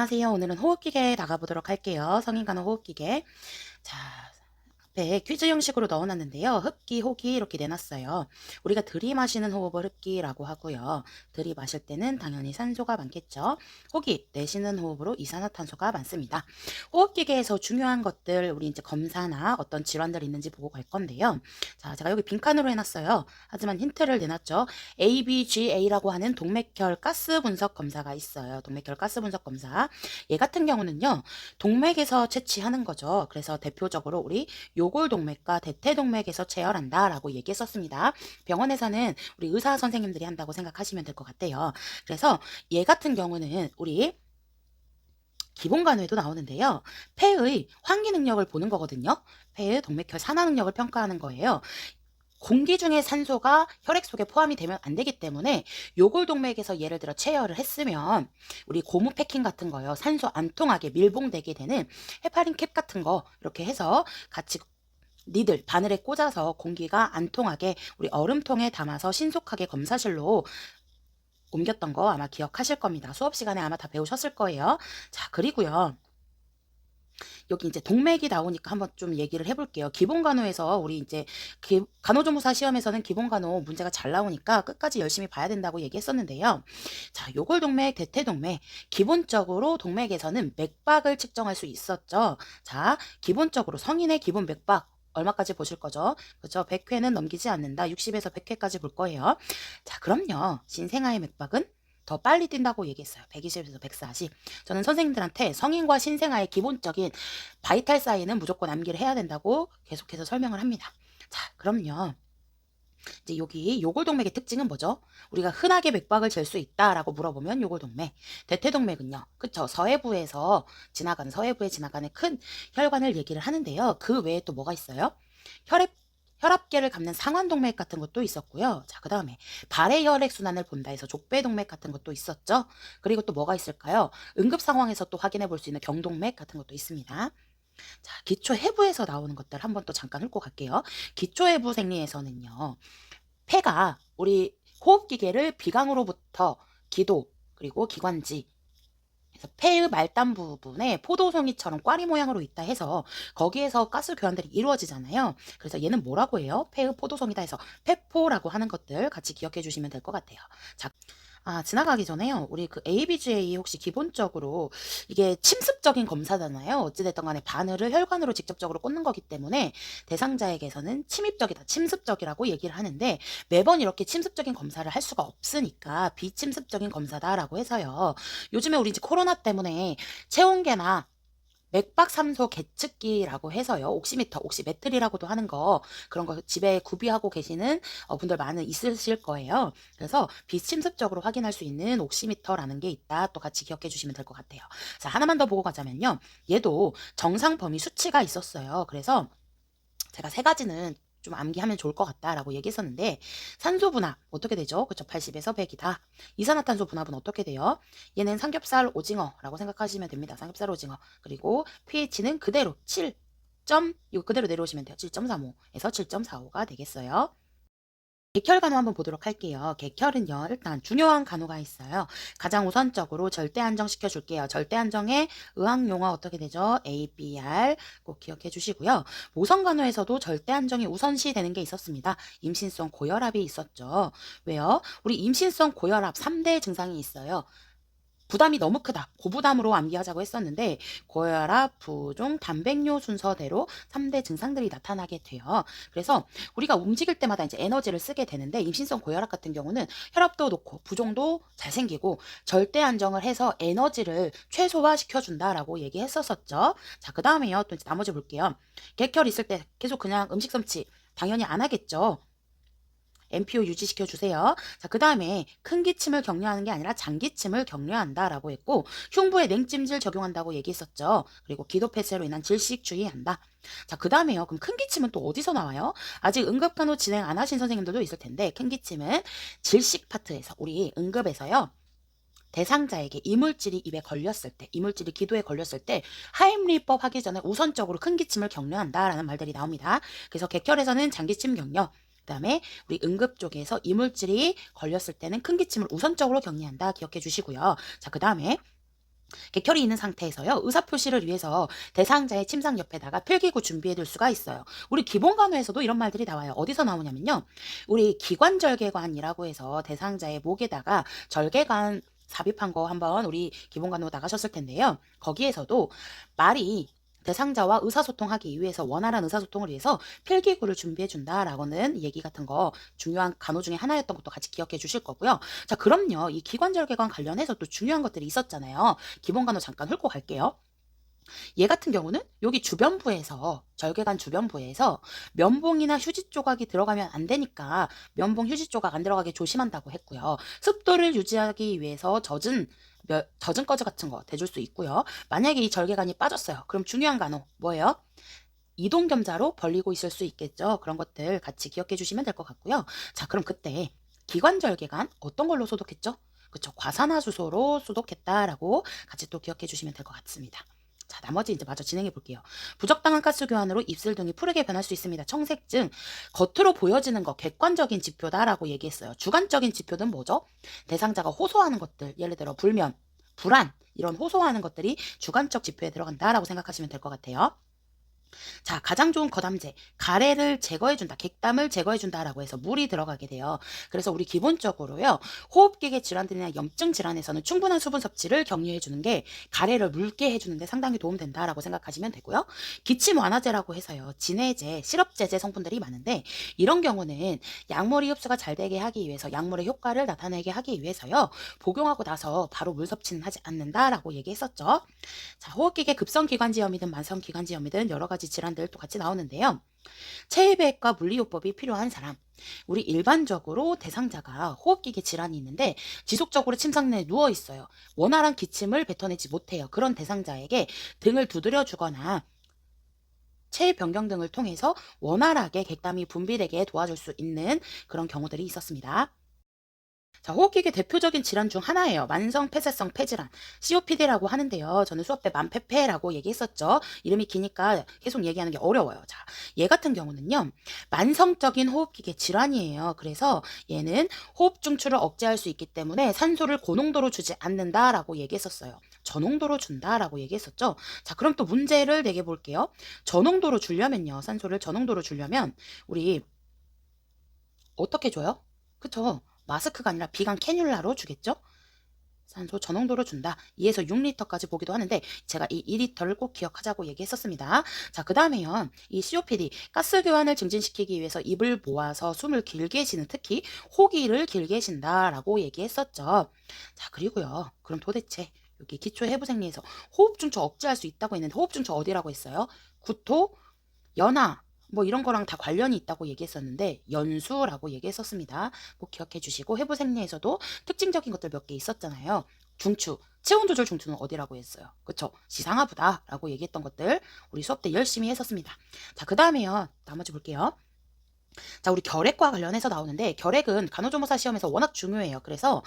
안녕하세요. 오늘은 호흡기계 나가보도록 할게요. 성인간호 호흡기계. 자, 앞에 퀴즈 형식으로 넣어놨는데요. 흡기, 호기 이렇게 내놨어요. 우리가 들이마시는 호흡을 흡기라고 하고요. 들이마실 때는 당연히 산소가 많겠죠. 호기, 내쉬는 호흡으로 이산화탄소가 많습니다. 호흡기계에서 중요한 것들 우리 이제 검사나 어떤 질환들이 있는지 보고 갈 건데요. 자, 제가 여기 빈칸으로 해놨어요. 하지만 힌트를 내놨죠. ABGA라고 하는 동맥혈 가스 분석 검사가 있어요. 동맥혈 가스 분석 검사. 얘 같은 경우는요. 동맥에서 채취하는 거죠. 그래서 대표적으로 우리 요골동맥과 대퇴동맥에서 체열한다 라고 얘기했었습니다. 병원에서는 우리 의사 선생님들이 한다고 생각하시면 될 것 같아요. 그래서 얘 같은 경우는 우리 기본간호에도 나오는데요. 폐의 환기 능력을 보는 거거든요. 폐의 동맥혈 산화 능력을 평가하는 거예요. 공기 중에 산소가 혈액 속에 포함이 되면 안 되기 때문에 요골동맥에서 예를 들어 체열을 했으면 우리 고무 패킹 같은 거요. 산소 안 통하게 밀봉되게 되는 헤파린 캡 같은 거 이렇게 해서 같이 니들 바늘에 꽂아서 공기가 안 통하게 우리 얼음통에 담아서 신속하게 검사실로 옮겼던 거 아마 기억하실 겁니다. 수업 시간에 아마 다 배우셨을 거예요. 자, 그리고요. 여기 이제 동맥이 나오니까 한번 좀 얘기를 해볼게요. 기본간호에서 우리 이제 간호조무사 시험에서는 기본간호 문제가 잘 나오니까 끝까지 열심히 봐야 된다고 얘기했었는데요. 자, 요골동맥, 대퇴동맥. 기본적으로 동맥에서는 맥박을 측정할 수 있었죠. 자, 기본적으로 성인의 기본 맥박. 얼마까지 보실 거죠? 그렇죠? 100회는 넘기지 않는다. 60에서 100회까지 볼 거예요. 자, 그럼요. 신생아의 맥박은 더 빨리 뛴다고 얘기했어요. 120에서 140. 저는 선생님들한테 성인과 신생아의 기본적인 바이탈 사인은 무조건 암기를 해야 된다고 계속해서 설명을 합니다. 자, 그럼요. 이제 여기 요골동맥의 특징은 뭐죠? 우리가 흔하게 맥박을 잴 수 있다라고 물어보면 요골동맥. 대퇴동맥은요. 그쵸? 서해부에 지나가는 큰 혈관을 얘기를 하는데요. 그 외에 또 뭐가 있어요? 혈압계를 감는 상완동맥 같은 것도 있었고요. 자, 그 다음에 발의 혈액순환을 본다 해서 족배동맥 같은 것도 있었죠. 그리고 또 뭐가 있을까요? 응급 상황에서 또 확인해 볼 수 있는 경동맥 같은 것도 있습니다. 자, 기초해부에서 나오는 것들 한번 또 잠깐 훑고 갈게요. 기초해부 생리에서는요. 폐가 우리 호흡기계를 비강으로부터 기도 그리고 기관지 그래서 폐의 말단 부분에 포도송이처럼 꽈리 모양으로 있다 해서 거기에서 가스 교환들이 이루어지잖아요. 그래서 얘는 뭐라고 해요? 폐의 포도송이다 해서 폐포라고 하는 것들 같이 기억해 주시면 될 것 같아요. 자, 지나가기 전에요. 우리 그 ABGA 혹시 기본적으로 이게 침습적인 검사잖아요. 어찌됐든 간에 바늘을 혈관으로 직접적으로 꽂는 거기 때문에 대상자에게서는 침입적이다, 침습적이라고 얘기를 하는데 매번 이렇게 침습적인 검사를 할 수가 없으니까 비침습적인 검사다라고 해서요. 요즘에 우리 이제 코로나 때문에 체온계나 맥박삼소 계측기라고 해서요. 옥시메트리라고도 하는 거 그런 거 집에 구비하고 계시는 분들 많은 있으실 거예요. 그래서 비침습적으로 확인할 수 있는 옥시미터라는 게 있다. 또 같이 기억해 주시면 될 것 같아요. 자, 하나만 더 보고 가자면요. 얘도 정상 범위 수치가 있었어요. 그래서 제가 세 가지는 좀 암기하면 좋을 것 같다라고 얘기했었는데 산소 분압 어떻게 되죠? 그쵸? 80에서 100이다. 이산화탄소 분압은 어떻게 돼요? 얘는 삼겹살 오징어라고 생각하시면 됩니다. 삼겹살 오징어. 그리고 pH는 그대로 7. 이거 그대로 내려오시면 돼요. 7.35에서 7.45가 되겠어요. 객혈 간호 한번 보도록 할게요. 객혈은요, 일단 중요한 간호가 있어요. 가장 우선적으로 절대 안정시켜 줄게요. 절대 안정의 의학 용어 어떻게 되죠? ABR 꼭 기억해 주시고요. 모성 간호에서도 절대 안정이 우선시 되는 게 있었습니다. 임신성 고혈압이 있었죠. 왜요? 우리 임신성 고혈압 3대 증상이 있어요. 부담이 너무 크다. 고부담으로 암기하자고 했었는데 고혈압, 부종, 단백뇨 순서대로 3대 증상들이 나타나게 돼요. 그래서 우리가 움직일 때마다 이제 에너지를 쓰게 되는데 임신성 고혈압 같은 경우는 혈압도 높고 부종도 잘 생기고 절대 안정을 해서 에너지를 최소화시켜 준다라고 얘기했었었죠. 자, 그다음에요. 또 이제 나머지 볼게요. 객혈 있을 때 계속 그냥 음식 섭취 당연히 안 하겠죠. MPO 유지시켜 주세요. 자, 그 다음에 큰 기침을 격려하는 게 아니라 장기침을 격려한다라고 했고 흉부에 냉찜질 적용한다고 얘기했었죠. 그리고 기도 폐쇄로 인한 질식 주의한다. 자, 그 다음에요. 그럼 큰 기침은 또 어디서 나와요? 아직 응급간호 진행 안 하신 선생님들도 있을 텐데 큰 기침은 질식 파트에서 우리 응급에서요. 대상자에게 이물질이 입에 걸렸을 때, 이물질이 기도에 걸렸을 때 하임리법 하기 전에 우선적으로 큰 기침을 격려한다라는 말들이 나옵니다. 그래서 객혈에서는 장기침 격려, 그 다음에 우리 응급 쪽에서 이물질이 걸렸을 때는 큰 기침을 우선적으로 격리한다. 기억해 주시고요. 자, 그 다음에 객혈이 있는 상태에서요. 의사표시를 위해서 대상자의 침상 옆에다가 필기구 준비해 둘 수가 있어요. 우리 기본간호에서도 이런 말들이 나와요. 어디서 나오냐면요. 우리 기관절개관이라고 해서 대상자의 목에다가 절개관 삽입한 거 한번 우리 기본간호 나가셨을 텐데요. 거기에서도 말이 대상자와 의사소통하기 위해서 원활한 의사소통을 위해서 필기구를 준비해 준다라고는 얘기 같은 거 중요한 간호 중에 하나였던 것도 같이 기억해 주실 거고요. 자, 그럼요. 이 기관절개관 관련해서 또 중요한 것들이 있었잖아요. 기본간호 잠깐 훑고 갈게요. 얘 같은 경우는 여기 주변부에서 절개관 주변부에서 면봉이나 휴지 조각이 들어가면 안 되니까 면봉 휴지 조각 안 들어가게 조심한다고 했고요. 습도를 유지하기 위해서 젖은 꺼즈 같은 거 대줄 수 있고요. 만약에 이 절개관이 빠졌어요. 그럼 중요한 간호 뭐예요? 이동겸자로 벌리고 있을 수 있겠죠. 그런 것들 같이 기억해 주시면 될 것 같고요. 자, 그럼 그때 기관절개관 어떤 걸로 소독했죠? 그쵸, 과산화수소로 소독했다라고 같이 또 기억해 주시면 될 것 같습니다. 자, 나머지 이제 마저 진행해 볼게요. 부적당한 가스 교환으로 입술 등이 푸르게 변할 수 있습니다. 청색증, 겉으로 보여지는 거 객관적인 지표다라고 얘기했어요. 주관적인 지표는 뭐죠? 대상자가 호소하는 것들, 예를 들어 불면, 불안, 이런 호소하는 것들이 주관적 지표에 들어간다라고 생각하시면 될 것 같아요. 자, 가장 좋은 거담제, 가래를 제거해준다, 객담을 제거해준다라고 해서 물이 들어가게 돼요. 그래서 우리 기본적으로요, 호흡기계 질환들이나 염증 질환에서는 충분한 수분 섭취를 격려해주는 게 가래를 묽게 해주는데 상당히 도움된다라고 생각하시면 되고요. 기침 완화제라고 해서요, 진해제, 시럽제제 성분들이 많은데 이런 경우는 약물이 흡수가 잘 되게 하기 위해서 약물의 효과를 나타내게 하기 위해서요, 복용하고 나서 바로 물 섭취는 하지 않는다라고 얘기했었죠. 자, 호흡기계 급성기관지염이든 만성기관지염이든 여러 가지 질환들 또 같이 나오는데요. 체외배과 물리요법이 필요한 사람, 우리 일반적으로 대상자가 호흡기계 질환이 있는데 지속적으로 침상 내에 누워 있어요. 원활한 기침을 뱉어내지 못해요. 그런 대상자에게 등을 두드려 주거나 체외 변경 등을 통해서 원활하게 객담이 분비되게 도와줄 수 있는 그런 경우들이 있었습니다. 자, 호흡기계 대표적인 질환 중 하나예요. 만성 폐쇄성 폐질환, COPD라고 하는데요. 저는 수업 때 만폐폐라고 얘기했었죠. 이름이 기니까 계속 얘기하는 게 어려워요. 자, 얘 같은 경우는요, 만성적인 호흡기계 질환이에요. 그래서 얘는 호흡 중추를 억제할 수 있기 때문에 산소를 고농도로 주지 않는다라고 얘기했었어요. 저농도로 준다라고 얘기했었죠. 자, 그럼 또 문제를 내게 볼게요. 저농도로 주려면요, 산소를 저농도로 주려면 우리 어떻게 줘요? 그쵸? 마스크가 아니라 비강 캐뉼라로 주겠죠? 산소 저농도로 준다. 2에서 6리터까지 보기도 하는데 제가 이 2리터를 꼭 기억하자고 얘기했었습니다. 자, 그 다음에요. 이 COPD, 가스 교환을 증진시키기 위해서 입을 모아서 숨을 길게 쉬는, 특히 호기를 길게 쉰다라고 얘기했었죠. 자, 그리고요. 그럼 도대체 여기 기초해부생리에서 호흡중추 억제할 수 있다고 했는데 호흡중추 어디라고 했어요? 구토, 연하, 뭐 이런 거랑 다 관련이 있다고 얘기했었는데 연수라고 얘기했었습니다. 꼭 기억해 주시고 해부생리에서도 특징적인 것들 몇 개 있었잖아요. 중추, 체온 조절 중추는 어디라고 했어요? 그쵸? 시상하부다라고 얘기했던 것들 우리 수업 때 열심히 했었습니다. 자, 그 다음에요. 나머지 볼게요. 자, 우리 결핵과 관련해서 나오는데 결핵은 간호조무사 시험에서 워낙 중요해요. 그래서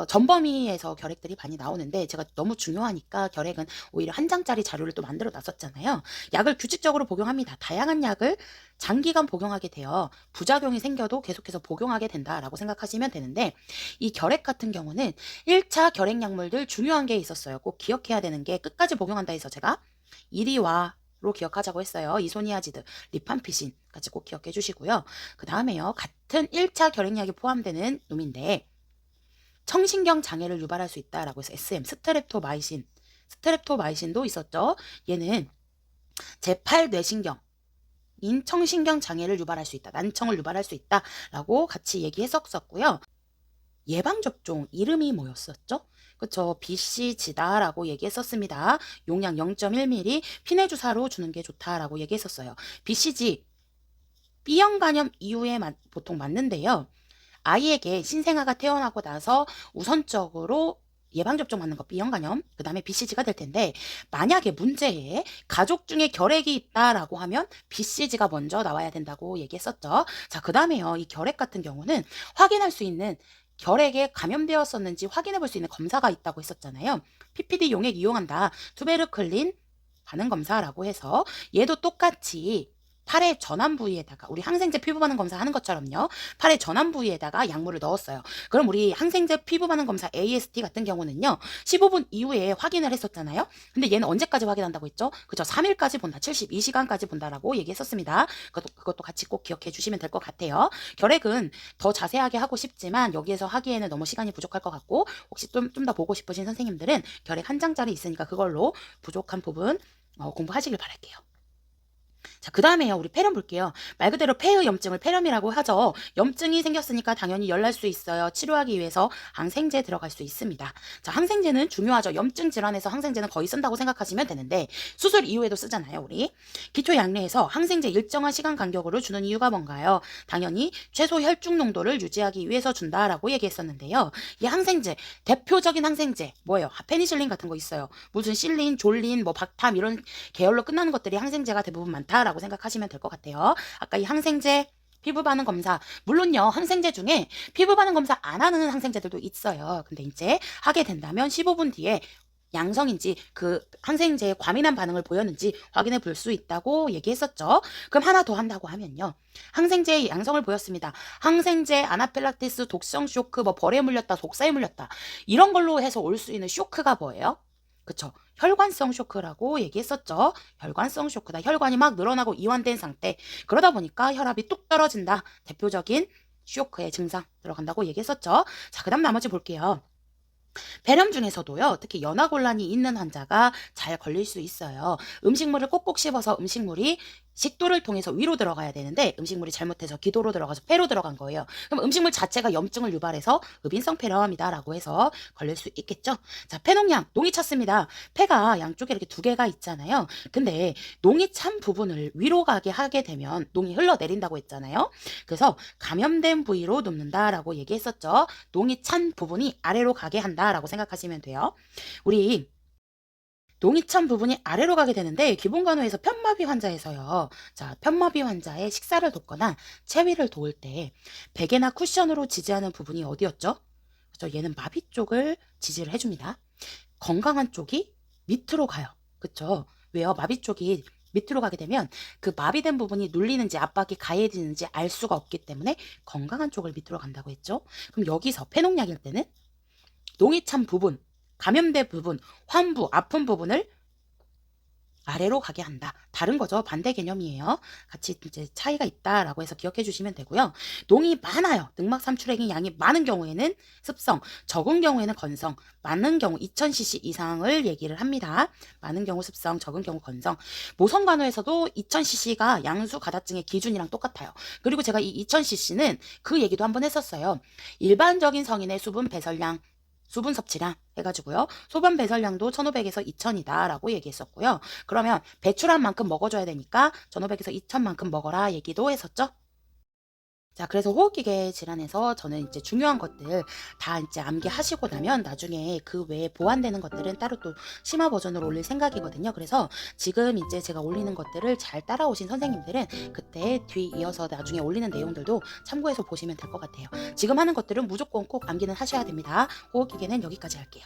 전범위에서 결핵들이 많이 나오는데 제가 너무 중요하니까 결핵은 오히려 한 장짜리 자료를 또 만들어 놨었잖아요. 약을 규칙적으로 복용합니다. 다양한 약을 장기간 복용하게 되어 부작용이 생겨도 계속해서 복용하게 된다라고 생각하시면 되는데 이 결핵 같은 경우는 1차 결핵 약물들 중요한 게 있었어요. 꼭 기억해야 되는 게 끝까지 복용한다 해서 제가 이리와 로 기억하자고 했어요. 이소니아지드, 리팜피신 같이 꼭 기억해 주시고요. 그 다음에요. 같은 1차 결핵약이 포함되는 놈인데 청신경 장애를 유발할 수 있다라고 해서 SM, 스트랩토마이신도 있었죠. 얘는 제8 뇌신경 인 청신경 장애를 유발할 수 있다. 난청을 유발할 수 있다라고 같이 얘기했었고요. 예방접종 이름이 뭐였었죠? 그쵸, BCG다라고 얘기했었습니다. 용량 0.1ml 피내 주사로 주는 게 좋다라고 얘기했었어요. BCG, B형 간염 이후에 보통 맞는데요. 아이에게 신생아가 태어나고 나서 우선적으로 예방접종 맞는 거 B형 간염, 그 다음에 BCG가 될 텐데 만약에 문제에 가족 중에 결핵이 있다라고 하면 BCG가 먼저 나와야 된다고 얘기했었죠. 자, 그 다음에요. 이 결핵 같은 경우는 확인할 수 있는 결핵에 감염되었었는지 확인해 볼 수 있는 검사가 있다고 했었잖아요. PPD 용액 이용한다. 투베르클린 반응 검사라고 해서 얘도 똑같이 팔의 전완 부위에다가 우리 항생제 피부 반응 검사 하는 것처럼요. 팔의 전완 부위에다가 약물을 넣었어요. 그럼 우리 항생제 피부 반응 검사 AST 같은 경우는요. 15분 이후에 확인을 했었잖아요. 근데 얘는 언제까지 확인한다고 했죠? 그죠? 3일까지 본다. 72시간까지 본다라고 얘기했었습니다. 그것도 같이 꼭 기억해 주시면 될 것 같아요. 결핵은 더 자세하게 하고 싶지만 여기에서 하기에는 너무 시간이 부족할 것 같고 혹시 좀 더 보고 싶으신 선생님들은 결핵 한 장짜리 있으니까 그걸로 부족한 부분 공부하시길 바랄게요. 자, 그 다음에요. 우리 폐렴 볼게요. 말 그대로 폐의 염증을 폐렴이라고 하죠. 염증이 생겼으니까 당연히 열날 수 있어요. 치료하기 위해서 항생제 들어갈 수 있습니다. 자, 항생제는 중요하죠. 염증 질환에서 항생제는 거의 쓴다고 생각하시면 되는데 수술 이후에도 쓰잖아요, 우리. 기초 약내에서 항생제 일정한 시간 간격으로 주는 이유가 뭔가요? 당연히 최소 혈중 농도를 유지하기 위해서 준다라고 얘기했었는데요. 이 항생제, 대표적인 항생제 뭐예요? 페니실린 같은 거 있어요. 무슨 실린, 졸린, 뭐 박탐 이런 계열로 끝나는 것들이 항생제가 대부분 많다라고 생각하시면 될 것 같아요. 아까 이 항생제 피부 반응 검사, 물론요, 항생제 중에 피부 반응 검사 안 하는 항생제들도 있어요. 근데 이제 하게 된다면 15분 뒤에 양성인지 그 항생제에 과민한 반응을 보였는지 확인해 볼 수 있다고 얘기했었죠. 그럼 하나 더 한다고 하면요. 항생제에 양성을 보였습니다. 항생제 아나필락티스 독성 쇼크, 뭐 벌에 물렸다, 독사에 물렸다. 이런 걸로 해서 올 수 있는 쇼크가 뭐예요? 그쵸? 혈관성 쇼크라고 얘기했었죠. 혈관성 쇼크다. 혈관이 막 늘어나고 이완된 상태. 그러다 보니까 혈압이 뚝 떨어진다. 대표적인 쇼크의 증상 들어간다고 얘기했었죠. 자, 그 다음 나머지 볼게요. 폐렴 중에서도요, 특히 연화곤란이 있는 환자가 잘 걸릴 수 있어요. 음식물을 꼭꼭 씹어서 음식물이 식도를 통해서 위로 들어가야 되는데 음식물이 잘못해서 기도로 들어가서 폐로 들어간 거예요. 그럼 음식물 자체가 염증을 유발해서 의빈성 폐렴이다라고 해서 걸릴 수 있겠죠. 자, 폐농양, 농이 찼습니다. 폐가 양쪽에 이렇게 두 개가 있잖아요. 근데 농이 찬 부분을 위로 가게 하게 되면 농이 흘러내린다고 했잖아요. 그래서 감염된 부위로 눕는다라고 얘기했었죠. 농이 찬 부분이 아래로 가게 한다라고 생각하시면 돼요. 우리 농이 찬 부분이 아래로 가게 되는데 기본간호에서 편마비 환자에서요. 자, 편마비 환자의 식사를 돕거나 체위를 도울 때 베개나 쿠션으로 지지하는 부분이 어디였죠? 그죠? 얘는 마비 쪽을 지지를 해줍니다. 건강한 쪽이 밑으로 가요. 그쵸? 왜요? 마비 쪽이 밑으로 가게 되면 그 마비된 부분이 눌리는지 압박이 가해지는지 알 수가 없기 때문에 건강한 쪽을 밑으로 간다고 했죠. 그럼 여기서 폐농약일 때는 농이 찬 부분, 감염된 부분, 환부, 아픈 부분을 아래로 가게 한다. 다른 거죠. 반대 개념이에요. 같이 이제 차이가 있다라고 해서 기억해 주시면 되고요. 농이 많아요. 늑막 삼출액인 양이 많은 경우에는 습성, 적은 경우에는 건성, 많은 경우 2000cc 이상을 얘기를 합니다. 많은 경우 습성, 적은 경우 건성. 모성간호에서도 2000cc가 양수 가다증의 기준이랑 똑같아요. 그리고 제가 이 2000cc는 그 얘기도 한번 했었어요. 일반적인 성인의 수분 배설량 수분 섭취량 해가지고요. 소변 배설량도 1500에서 2000이다 라고 얘기했었고요. 그러면 배출한 만큼 먹어줘야 되니까 1500에서 2000만큼 먹어라 얘기도 했었죠. 자, 그래서 호흡기계 질환에서 저는 이제 중요한 것들 다 이제 암기하시고 나면 나중에 그 외에 보완되는 것들은 따로 또 심화 버전으로 올릴 생각이거든요. 그래서 지금 이제 제가 올리는 것들을 잘 따라오신 선생님들은 그때 뒤 이어서 나중에 올리는 내용들도 참고해서 보시면 될 것 같아요. 지금 하는 것들은 무조건 꼭 암기는 하셔야 됩니다. 호흡기계는 여기까지 할게요.